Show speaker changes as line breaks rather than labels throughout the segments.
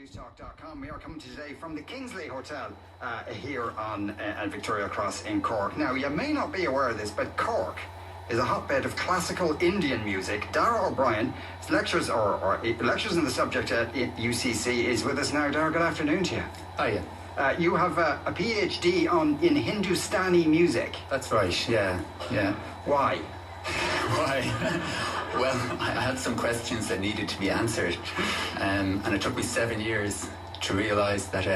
newstalk.com. We are coming today from the Kingsley Hotel here on Victoria Cross in Cork. Now, you may not be aware of this, but Cork is a hotbed of classical Indian music. Dara O'Brien lectures in the subject at UCC is with us now. Dara, good afternoon to you.
Hiya.
You have a PhD in Hindustani music.
That's right, yeah.
Why?
Why? Well, I had some questions that needed to be answered, and it took me 7 years to realise that.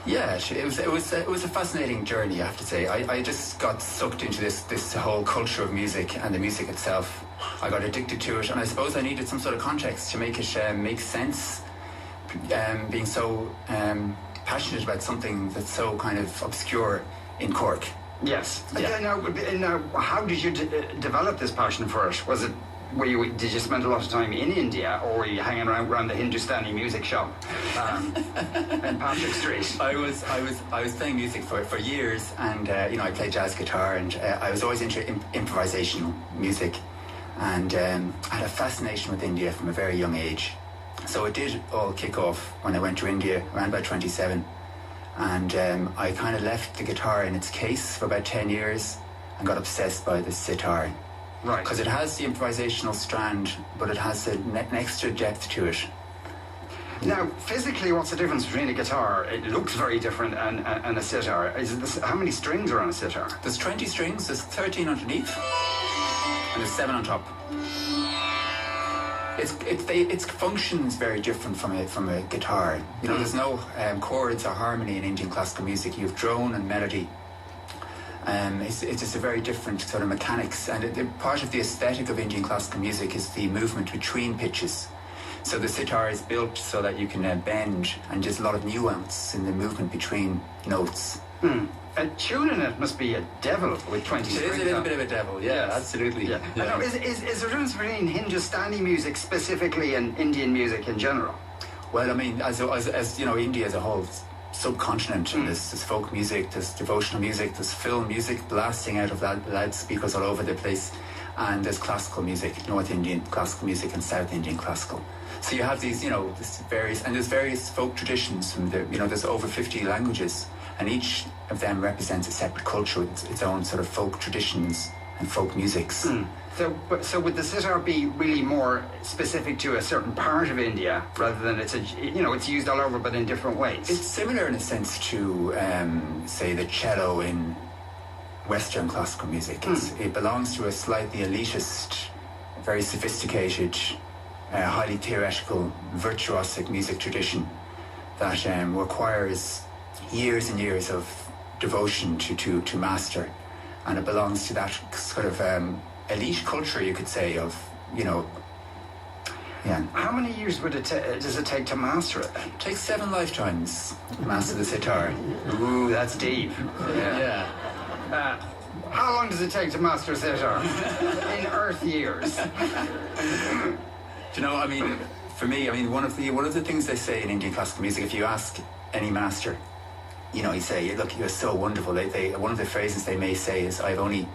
It was a fascinating journey, I have to say. I just got sucked into this whole culture of music and the music itself. I got addicted to it, and I suppose I needed some sort of context to make it make sense. Being so passionate about something that's so kind of obscure in Cork.
Yes.
Yeah.
Now, how did you develop this passion for it? Did you spend a lot of time in India, or were you hanging around the Hindustani music shop in Patrick Street?
I was playing music for years, and I played jazz guitar, and I was always into improvisational music, and I had a fascination with India from a very young age. So it did all kick off when I went to India around about 27. And I kind of left the guitar in its case for about 10 years and got obsessed by the sitar.
Right.
Because it has the improvisational strand, but it has an extra depth to it.
Now, physically, what's the difference between a guitar? It looks very different, and a sitar. How many strings are on a sitar?
There's 20 strings, there's 13 underneath, and there's 7 on top. It functions very different from a guitar. There's no chords or harmony in Indian classical music. You have drone and melody. It's just a very different sort of mechanics, and part of the aesthetic of Indian classical music is the movement between pitches. So the sitar is built so that you can bend, and there's a lot of nuance in the movement between notes.
And tuning it must be a devil with 20 strings.
It is a little bit of a devil, yeah, absolutely.
Yeah. I know, is there a difference between Hindustani music specifically and Indian music in general?
Well, I mean, as India as a whole subcontinent, and there's folk music, there's devotional music, there's film music blasting out of loudspeakers all over the place, and there's classical music, North Indian classical music and South Indian classical. So you have these, there's various folk traditions from there's over 50 languages, and each of them represents a separate culture with its own sort of folk traditions and folk musics.
So would the sitar be really more specific to a certain part of India rather than it's used all over but in different ways?
It's similar in a sense to, say, the cello in Western classical music. It belongs to a slightly elitist, very sophisticated, highly theoretical, virtuosic music tradition that requires years and years of devotion to master, and it belongs to that sort of elite culture, you could say, of
How many years does it take to master it then?
It takes 7 lifetimes to master the sitar.
Ooh, that's deep.
Yeah.
How long does it take to master a sitar? In Earth years.
For me, one of the things they say in Indian classical music, if you ask any master, you say, look, you're so wonderful. One of the phrases they may say is, I've only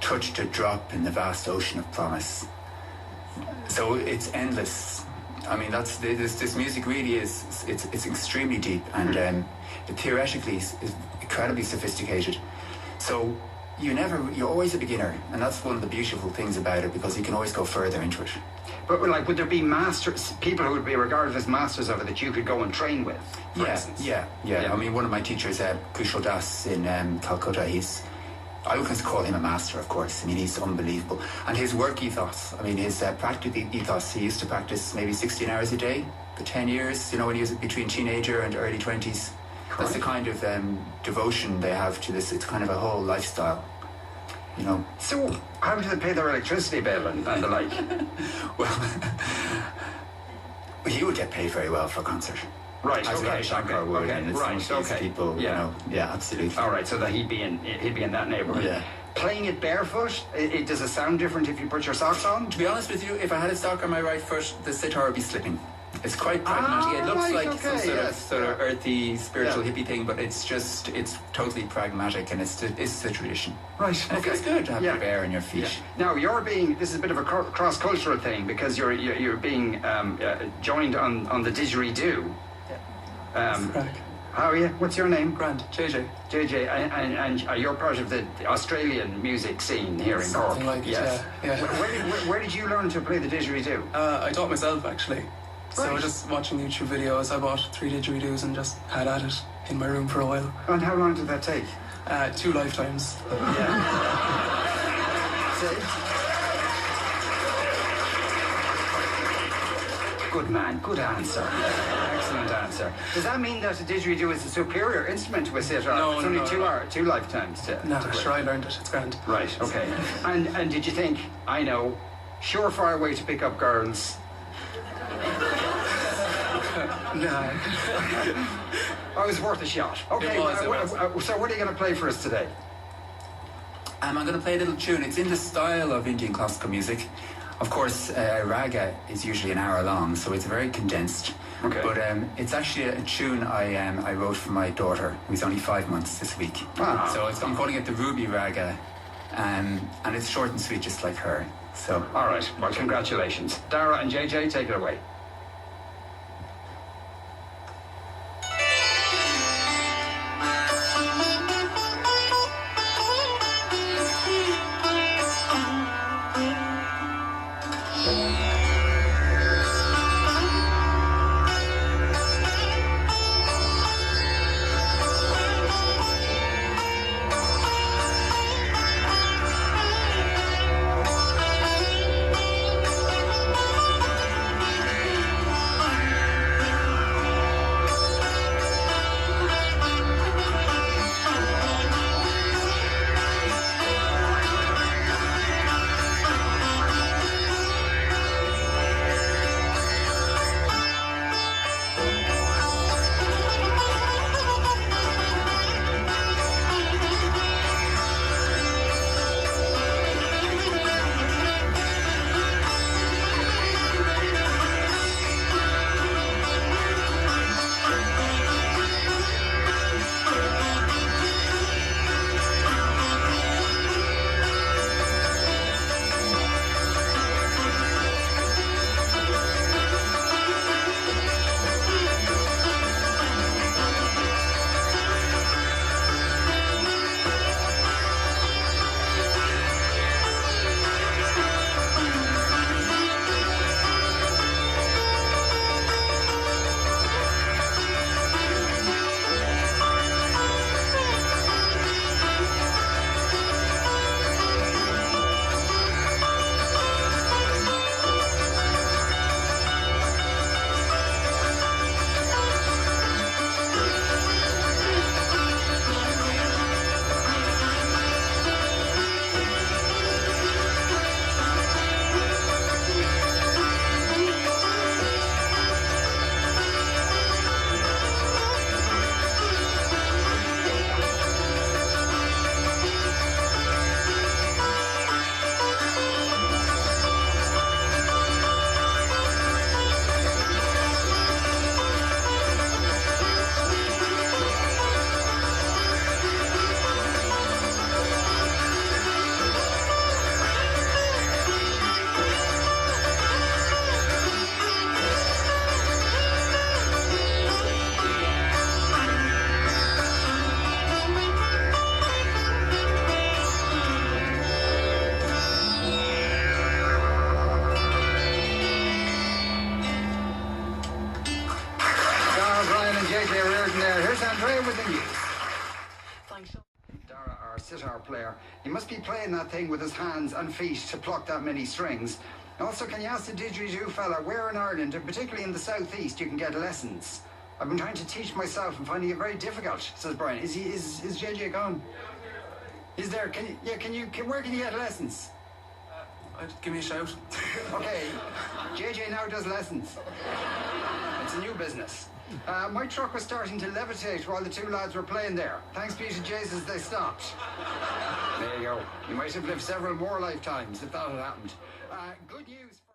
touched a drop in the vast ocean of promise. So it's endless. I mean, this music really is, it's extremely deep, and it theoretically is incredibly sophisticated. So you're always a beginner, and that's one of the beautiful things about it, because you can always go further into it.
But would there be masters, people who would be regarded as masters of it that you could go and train with, for instance?
Yeah. I mean, one of my teachers, Kushal Das in Calcutta, I would call him a master, of course. I mean, he's unbelievable. And his work ethos, his practical ethos, he used to practice maybe 16 hours a day for 10 years, when he was between teenager and early 20s. That's the kind of devotion they have to this. It's kind of a whole lifestyle.
So, how do they pay their electricity bill and the like?
Well, he would get paid very well for a concert.
Right.
As
okay.
Shankar would, and it's
right.
most of these people. Yeah, absolutely.
All right. So that he'd be in that neighborhood.
Yeah.
Playing it barefoot, does it sound different if you put your socks on?
To be honest with you, if I had a sock on my right foot, the sitar would be slipping. It's quite pragmatic. It looks
right,
like
okay,
some sort of earthy, spiritual
Yeah.
hippie thing, but it's totally pragmatic, and it's the tradition.
Right,
And it feels good to have
Yeah.
the air in your feet.
Now this is a bit of a cross-cultural thing because you're being joined on the didgeridoo.
Crack.
How are you? What's your name?
Grand. JJ.
JJ, and you're part of the Australian music scene here in Cork.
Something like it,
yes.
yeah.
Where did you learn to play the didgeridoo?
I taught myself, actually. So
Right.
just watching YouTube videos, I bought 3 didgeridoos and just had at it in my room for a while.
And how long did that take?
2 lifetimes.
See? Good man, good answer. Excellent answer. Does that mean that a didgeridoo is a superior instrument to a sitar?
No,
it's only
no.
two lifetimes to
No,
play.
sure, I learned it. It's grand.
Right, okay. And did you think, I know, surefire way to pick up girls?
Nah.
Oh, it was worth a shot. Okay,
It was.
So what are you going to play for us today?
I'm going to play a little tune. It's in the style of Indian classical music. Of course, raga is usually an hour long, so it's very condensed.
Okay.
But it's actually a tune I wrote for my daughter, who's only 5 months this week.
Ah.
So I'm calling it the Ruby Raga, and it's short and sweet, just like her. So.
All right, well, congratulations. Dara and JJ, take it away. Dara, our sitar player, he must be playing that thing with his hands and feet to pluck that many strings. Also, can you ask the didgeridoo fella where in Ireland, and particularly in the southeast, you can get lessons? I've been trying to teach myself and finding it very difficult, says Brian. Is JJ gone? He's there. Where can you get lessons?
Give me a shout.
Okay, JJ now does lessons. It's a new business. My truck was starting to levitate while the two lads were playing there. Thanks be to Jesus they stopped. There you go. You might have lived several more lifetimes if that had happened. Good news.